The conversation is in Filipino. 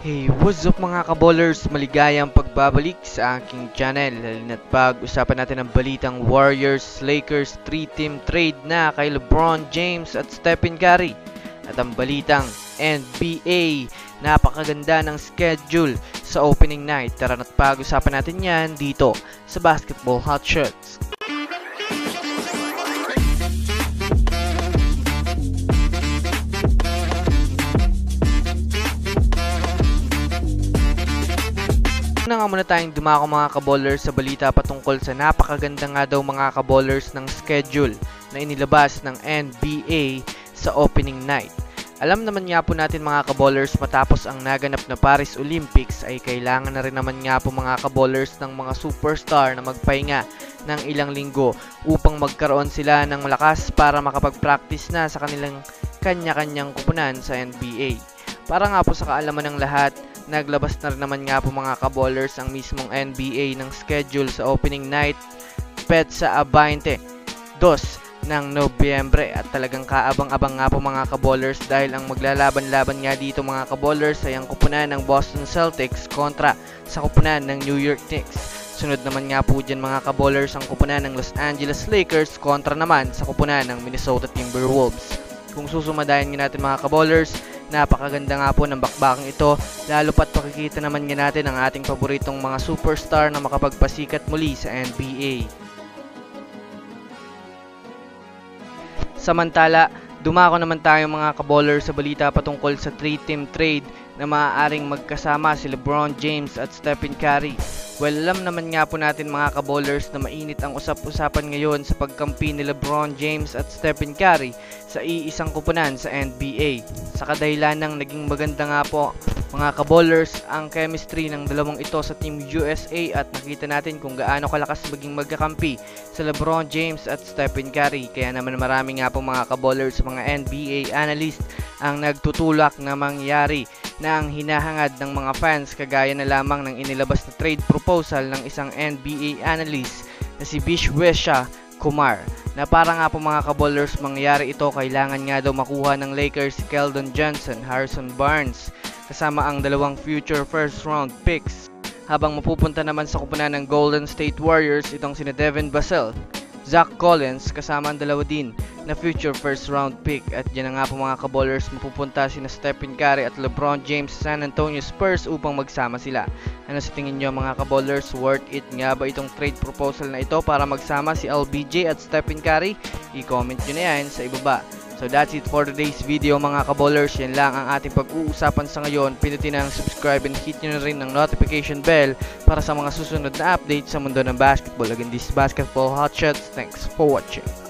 Hey, what's up mga kaballers? Maligayang pagbabalik sa aking channel. Halina't pag-usapan natin ang balitang Warriors-Lakers 3-team trade na kay LeBron James at Stephen Curry. At ang balitang NBA, napakaganda ng schedule sa opening night. Tara na't pag-usapan natin yan dito sa Basketball Hotshots. Una nga muna tayong dumako mga kaballers sa balita patungkol sa napakaganda nga daw mga kaballers ng schedule na inilabas ng NBA sa opening night. Alam naman nga po natin mga kaballers, matapos ang naganap na Paris Olympics ay kailangan na rin naman nga po mga kaballers ng mga superstar na magpahinga ng ilang linggo upang magkaroon sila ng lakas para makapag-practice na sa kanilang kanya-kanyang kupunan sa NBA. Para nga po sa kaalaman ng lahat, naglabas na rin naman nga po mga kaballers ang mismong NBA ng schedule sa opening night petsa 22 ng Nobyembre at talagang kaabang-abang nga po mga kaballers dahil ang maglalaban-laban nga dito mga kaballers ay ang kupunan ng Boston Celtics kontra sa kupunan ng New York Knicks. Sunod naman nga po dyan mga kaballers ang kupunan ng Los Angeles Lakers kontra naman sa kupunan ng Minnesota Timberwolves. Kung susumadayan nga natin mga kaballers, napakaganda nga po ng bakbakang ito, lalo pat makikita naman nga natin ang ating paboritong mga superstar na makapagpasikat muli sa NBA. Samantala, dumako naman tayo mga kaballers sa balita patungkol sa 3-team trade na maaaring magkasama si LeBron James at Stephen Curry. Well, alam naman nga po natin mga kaballers na mainit ang usap-usapan ngayon sa pagkampi ni LeBron James at Stephen Curry sa iisang kupunan sa NBA. Sa kadahilan ng naging maganda nga po mga kaballers ang chemistry ng dalawang ito sa Team USA at nakita natin kung gaano kalakas maging magkakampi sa LeBron James at Stephen Curry. Kaya naman marami nga po mga kaballers mga NBA analyst ang nagtutulak na mangyari na ang hinahangad ng mga fans kagaya na lamang ng inilabas na trade proposal ng isang NBA analyst na si Vishwesha Kumar na para nga po mga kaballers mangyari ito kailangan nga daw makuha ng Lakers si Keldon Johnson, Harrison Barnes kasama ang dalawang future first round picks habang mapupunta naman sa kupunan ng Golden State Warriors itong sina Devin Vassell, Zach Collins kasama ang dalawa din na future first round pick. At dyan na nga po mga kaballers mapupunta sina Stephen Curry at LeBron James sa San Antonio Spurs upang magsama sila. Ano sa tingin nyo mga kaballers, worth it nga ba itong trade proposal na ito para magsama si LBJ at Stephen Curry? I-comment nyo na yan sa ibaba. So that's it for today's video mga kaballers. Yan lang ang ating pag-uusapan sa ngayon. Pinutin na ang subscribe and hit nyo na rin ng notification bell para sa mga susunod na update sa mundo ng basketball. Again, this is Basketball Hotshots. Thanks for watching.